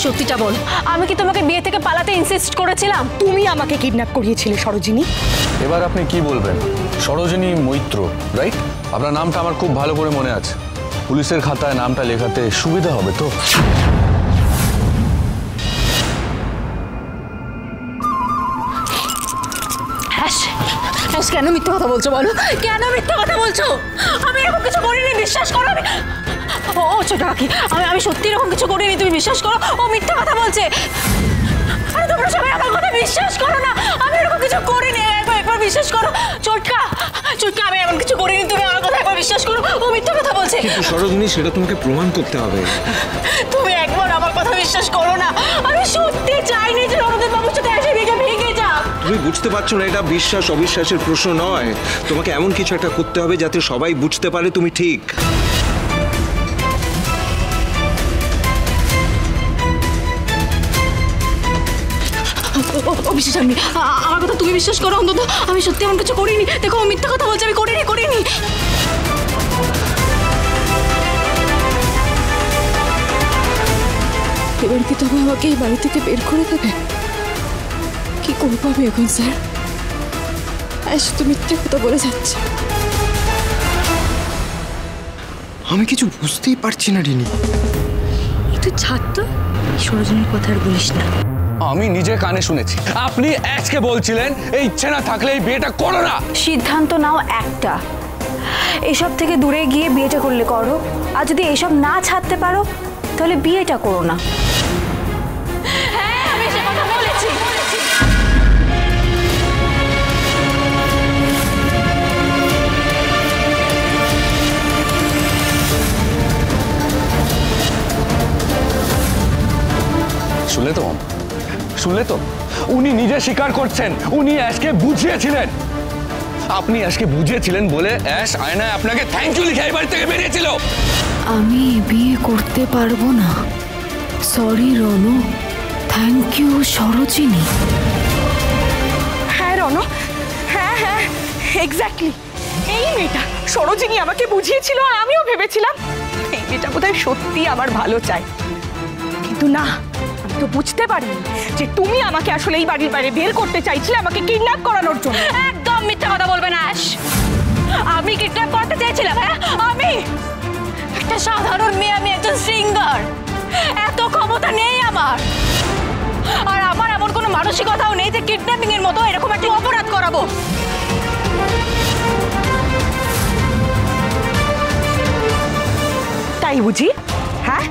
সত্যিটা বল, আমি কি তোমাকে বিয়ে থেকে পালাতে ইনসিস্ট করেছিলাম? তুমি আমাকে কিডন্যাপ করিয়েছিলে সরোজিনী। এবার আপনি কি বলবেন? সরোজিনী মৈত্র, রাইট? আপনার নামটা আমার খুব ভালো করে মনে আছে। পুলিশের খাতায় নামটা লেখাতে সুবিধা হবে তো? কেন মিথ্যা কথা বলছো বলো? কেন মিথ্যা কথা বলছো? আমি এরকম কিছু করিনি, বিশ্বাস করো। ও ছোট কাকি, আমি সত্যি এরকম কিছু করিনি, তুমি বিশ্বাস করো। ও মিথ্যা কথা বলছে। আরে তোমরা সবাই আমার কথা বিশ্বাস করো না, আমি এরকম কিছু করিনি। একবার বিশ্বাস করো। চোটকা, আমি এমন কিছু করিনি, তুমি আমার কথা একবার বিশ্বাস করো। ও মিথ্যা কথা বলছে। কিন্তু সরোজিনী, সেটা তোমাকে প্রমাণ করতে হবে। তুমি একবার আমার কথা বিশ্বাস করো না। আমি সত্যি চাইনি যে রণদেব বাবুর সাথে এসে ভেঙে যাক। তুমি বুঝতে পারছো না, এটা বিশ্বাস অবিশ্বাসের প্রশ্ন নয়। তোমাকে এমন কিছু একটা করতে হবে যাতে সবাই বুঝতে পারে তুমি ঠিক। বিশ্বাস আমি, আমার কথা তুমি বিশ্বাস করো অন্তত। আমি সত্যি এমন কিছু করিনি। দেখো ও মিথ্যা কথা বলছে, আমি করিনি। এবার কি তবে আমাকে এই বাড়ি থেকে বের করে দেবে? কি করবো আমি এখন স্যার? শুধু মিথ্যে কথা বলে যাচ্ছে। আমি কিছু বুঝতেই পারছি না রিনি। তুই ছাড় তো, সরোজিনীর কথা আর বলিস না। আমি নিজে কানে শুনেছি আপনি আজকে বলছিলেন এই ইচ্ছে না থাকলে এই বিয়েটা করো না। সিদ্ধান্ত নাও একটা, এসব থেকে দূরে গিয়ে বিয়েটা করলে করো, আর যদি এসব না ছাড়তে পারো তাহলে বিয়েটা করো না। হ্যাঁ, আমি সে কথা বলেছি। শুনলে তো উনি নিজে স্বীকার করছেন উনি আজকে বুঝিয়েছিলেন। আপনি আজকে বুঝিয়েছিলেন বলে অ্যাশ আয়নায় আপনাকে থ্যাংক ইউ লিখে এই বাড়ি থেকে বেরিয়েছিল। আমি বিয়ে করতে পারবো না, sorry Ronu, thank you Sarojini. হ্যাঁ রনু, হ্যাঁ এক্স্যাক্টলি এই মেয়েটা সরোজিনী আমাকে বুঝিয়েছিল, আর আমিও ভেবেছিলাম এই মেয়েটা বোধহয় সত্যি আমার ভালো চাই। কিন্তু না, আমি তো বুঝতে পারিনি যে তুমি আমাকে আসলে এই বাড়ির বাইরে বের করতে চাইছিলে, আমাকে কিডন্যাপ করানোর জন্য। একদম মিথ্যা কথা বলবে না অ্যাশ। আমি কিডন্যাপ করতে চেয়েছিলাম? হ্যাঁ, আমি একটা সাধারণ মেয়ে, আমি একজন সিঙ্গার। এত ক্ষমতা নেই আমার, আর আমার এমন কোনো মানসিকতাও নেই যে কিডন্যাপিং এর মতো এরকম একটা অপরাধ করাবো। তাই বুঝি? হ্যাঁ,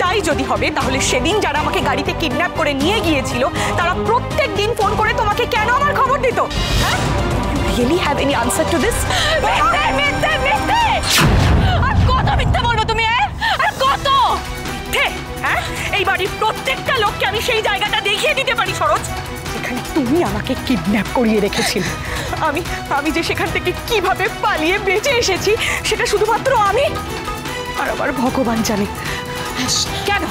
তাই যদি হবে তাহলে সেদিন যারা আমাকে গাড়িতে কিডন্যাপ করে নিয়ে গিয়েছিল তারা প্রত্যেক দিন ফোন করে তোমাকে কেন আমার খবর দিত? হ্যাঁ, you really have any answer to this? মিথ্যে। আর কত মিথ্যা বলবো তুমি? আর কত মিথ্যে? হ্যাঁ, এই বাড়ির প্রত্যেকটা লোককে আমি সেই জায়গাটা দেখিয়ে দিতে পারি সরোজ, যেখানে তুমি আমাকে কিডন্যাপ করিয়ে রেখেছিলে। আমি যে সেখান থেকে কিভাবে পালিয়ে বেঁচে এসেছি সেটা শুধুমাত্র আমি আর আমার ভগবান জানে। কেন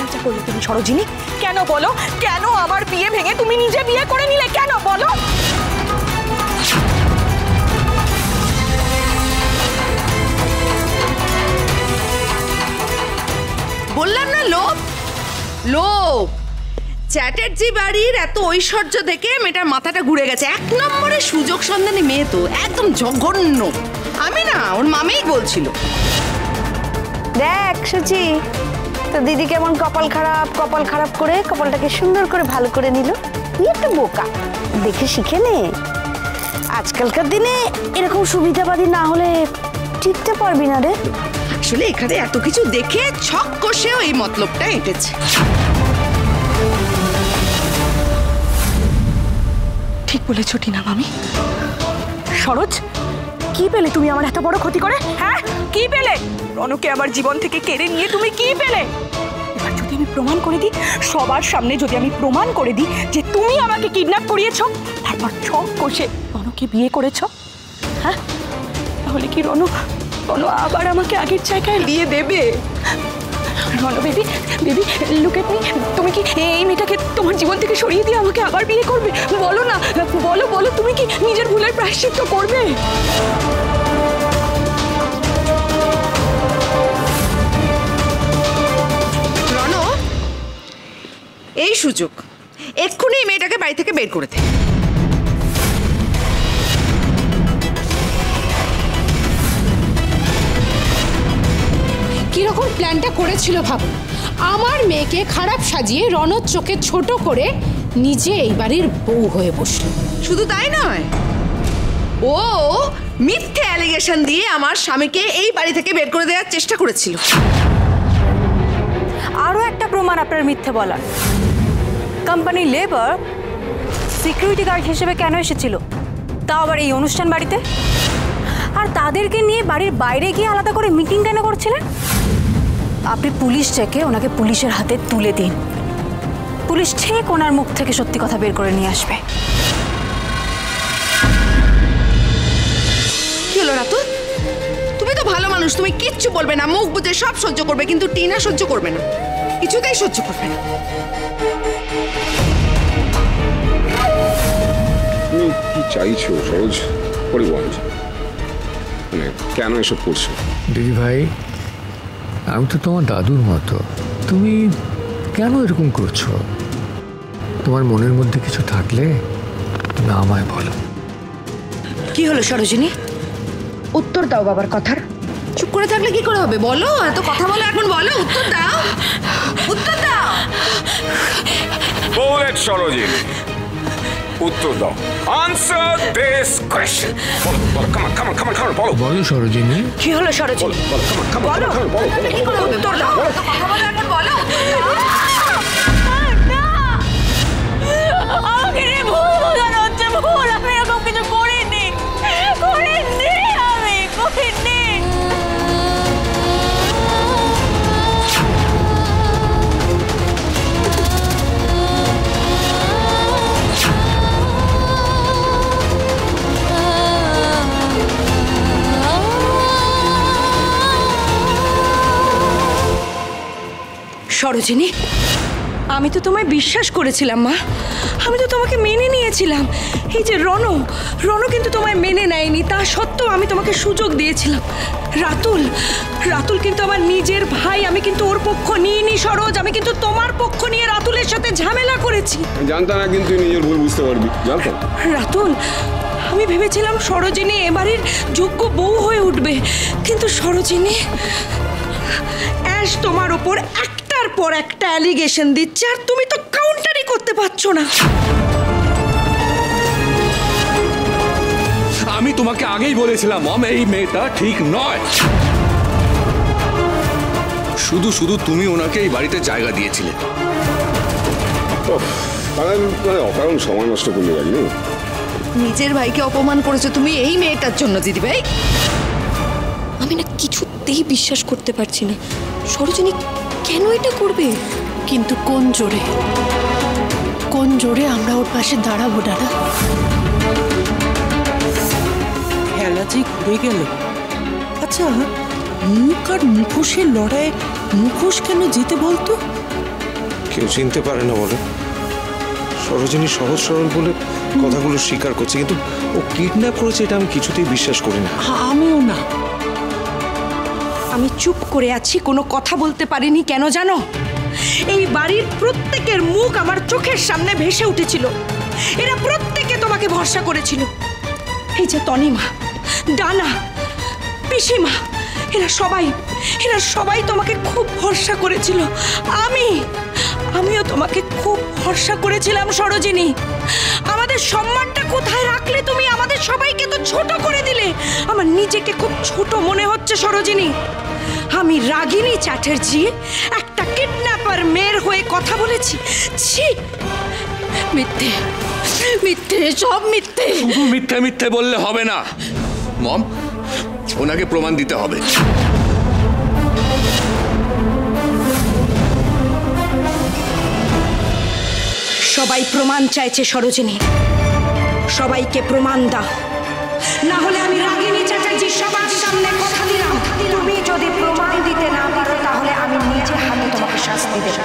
এটা করলে তুমি সরোজিনী? কেন বলো? কেন আমার বিয়ে ভেঙে তুমি নিজে বিয়ে করে নিলে? কেন বলো? বললাম না লোভ। চ্যাটার্জি বাড়ির এত ঐশ্বর্য দেখে মেয়েটার মাথাটা ঘুরে গেছে। এক নম্বরে সুযোগ সন্ধানী মেয়ে, তো একদম জঘন্য। আমি না, ওর মামেই বলছিল। দেখ সুচি, তো দিদি কেমন কপাল খারাপ করে কপালটাকে সুন্দর করে ভালো করে নিল। তুই একটা বোকা, দেখে শিখে নে। আজকালকার দিনে এরকম সুবিধাবাদী না হলে টিকতে পারবি না রে। আসলে এখানে এত কিছু দেখে ছক কষেও এই মতলবটা এঁটেছে। ঠিক বলেছ টিনা মামি। সরোজ, কি পেলে তুমি আমার এত বড় ক্ষতি করে? হ্যাঁ, কি পেলে? রনকে আমার জীবন থেকে কেড়ে নিয়ে তুমি কি পেলে? এবার যদি আমি প্রমাণ করে দিই, সবার সামনে যদি আমি প্রমাণ করে দিই যে তুমি আমাকে কিডন্যাপ করিয়েছ, তারপর ছক কষে রনকে বিয়ে করেছ, হ্যাঁ, তাহলে কি রনু আবার আমাকে আগের জায়গায় বিয়ে দেবে? Ronu baby, look at me. তুমি কি এই মেয়েটাকে তোমার জীবন থেকে সরিয়ে দিয়ে আমাকে আবার বিয়ে করবে? বলো না, বলো তুমি কি নিজের ভুলের প্রায়শ্চিত্ত করবে? এই সুযোগ, এক্ষুনি এই মেয়েটাকে বাড়ি থেকে বের করে দে। কিরকম প্ল্যানটা করেছিল ভাবো। আমার মেয়েকে খারাপ সাজিয়ে রণর চোখে ছোট করে নিজে এই বাড়ির বউ হয়ে বসলো। শুধু তাই নয়, ও মিথ্যে অ্যালিগেশন দিয়ে আমার স্বামীকে এই বাড়ি থেকে বের করে দেওয়ার চেষ্টা করেছিল। আরও একটা প্রমাণ আপনার মিথ্যে বলার। কোম্পানি লেবার সিকিউরিটি গার্ড হিসেবে কেন এসেছিল, তাও আবার এই অনুষ্ঠান বাড়িতে? আর তাদেরকে নিয়ে বাড়ির বাইরে গিয়ে আলাদা করে মিটিং কেন করছিলেন? আপনি পুলিশ ডেকে ওনাকে পুলিশের হাতে তুলে দিন, পুলিশ ঠিক ওনার মুখ থেকে সত্যি কথা বের করে নিয়ে আসবে। কি হলো রাতুল, তুমি তো ভালো মানুষ, তুমি কিচ্ছু বলবে না, মুখ বুজে সব সহ্য করবে, কিন্তু টিনা সহ্য করবে না, কিছুতেই সহ্য করবে না। তুমি কি চাইছো সরোজ? পরিবহন মানে কেন এসব করছো? দিদি ভাই, আমি তো তোমার দাদুর মতো, তুমি কেন এরকম করছো? তোমার মনের মধ্যে কিছু থাকলে তুমি আমায় বলো। কি হলো সরোজিনী? উত্তর দাও বাবার কথার। চুপ করে থাকলে কি করে হবে? বলো, এত কথা বলো, এখন বলো, উত্তর দাও, উত্তর দাও। বুলেট সরোজিনী, উত্তর দাও। Answer this question. বলো বলো, come on come on come on come on, বলো বলো সরোজিনী। কি হলো সরোজিনী? বলো, come on come on come on, বলো বলো। কি করে হবে? বলো, এত কথা বলো, এখন বলো, উত্তর দাও। আমাকে নিয়ে ভুল বোঝানো হচ্ছে, ভুল। আমি এরকম কিছু করিনি, করিনি, আমি করিনি। সরোজিনী, আমি তো তোমায় বিশ্বাস করেছিলাম মা, আমি তো তোমাকে মেনে নিয়েছিলাম। এই যে রণ কিন্তু তোমায় মেনে নেয়নি, তা সত্ত্বেও আমি তোমাকে সুযোগ দিয়েছিলাম। রাতুল কিন্তু আমার নিজের ভাই, আমি কিন্তু ওর পক্ষ নিইনি সরোজ, আমি কিন্তু তোমার পক্ষ নিয়ে রাতুলের সাথে ঝামেলা করেছি। জানতাম একদিন তুই নিজের ভুল বুঝতে পারবি, জানতাম। রাতুল, আমি ভেবেছিলাম সরোজিনী এবারের যোগ্য বউ হয়ে উঠবে, কিন্তু সরোজিনী অ্যাশ তোমার ওপর একটার পর একটা অ্যালিগেশন দিচ্ছে, আর তুমি তো কাউন্টারই করতে পারছো না। আমি তোমাকে আগেই বলেছিলাম মম, এই মেয়েটা ঠিক নয়। শুধু শুধু তুমি ওনাকে এই বাড়িতে জায়গা দিয়েছিলে। তাহলে অকারণ সময় নষ্ট করলে লাগলো। নিজের ভাইকে অপমান করেছো তুমি এই মেয়েটার জন্য দিদি ভাই। আমি না কিছুতেই বিশ্বাস করতে পারছি না, সরোজিনী কেন এটা করবে? কিন্তু কোন জোরে আমরা ওর পাশে দাঁড়াবো দাদা? খেলা যে ঘুরে গেল। আচ্ছা, মুখ আর মুখোশের লড়াই, মুখোশ কেন জিতে বলতো? কেউ চিনতে পারে না বলে। সরোজিনী সহজ সরল বলে কথাগুলো স্বীকার করছে, কিন্তু ও কিডন্যাপ করেছে এটা আমি কিছুতেই বিশ্বাস করি না। আমিও না। আমি চুপ করে আছি, কোনো কথা বলতে পারিনি, কেন জানো? এই বাড়ির প্রত্যেকের মুখ আমার চোখের সামনে ভেসে উঠেছিল, এরা প্রত্যেকে তোমাকে ভরসা করেছিল। এই যে তনিমা, ডানা, পিসিমা, এরা সবাই তোমাকে খুব ভরসা করেছিল। আমিও তোমাকে খুব ভরসা করেছিলাম সরোজিনী। আমাদের সম্মানটা কোথায় রাখলে তুমি? আমাদের সবাইকে তো ছোট করে দিলে। আমার নিজেকে খুব ছোট মনে হচ্ছে সরোজিনী। আমি রাগিনী চ্যাটার্জি একটা কিডন্যাপার মেয়ের হয়ে কথা বলেছি? ছি, মিথ্যে, সব মিথ্যে। শুধু মিথ্যে মিথ্যে বললে হবে না মম, ওনাকে প্রমাণ দিতে হবে। সবাই প্রমাণ চাইছে সরোজিনী, সবাইকে প্রমাণ দাও, না হলে আমি রাগিনী চ্যাটার্জি সবার সামনে কথা দিলাম, তুমি যদি প্রমাণ দিতে না পারো তাহলে আমি নিজে হাতে তোমাকে শাস্তি দেব।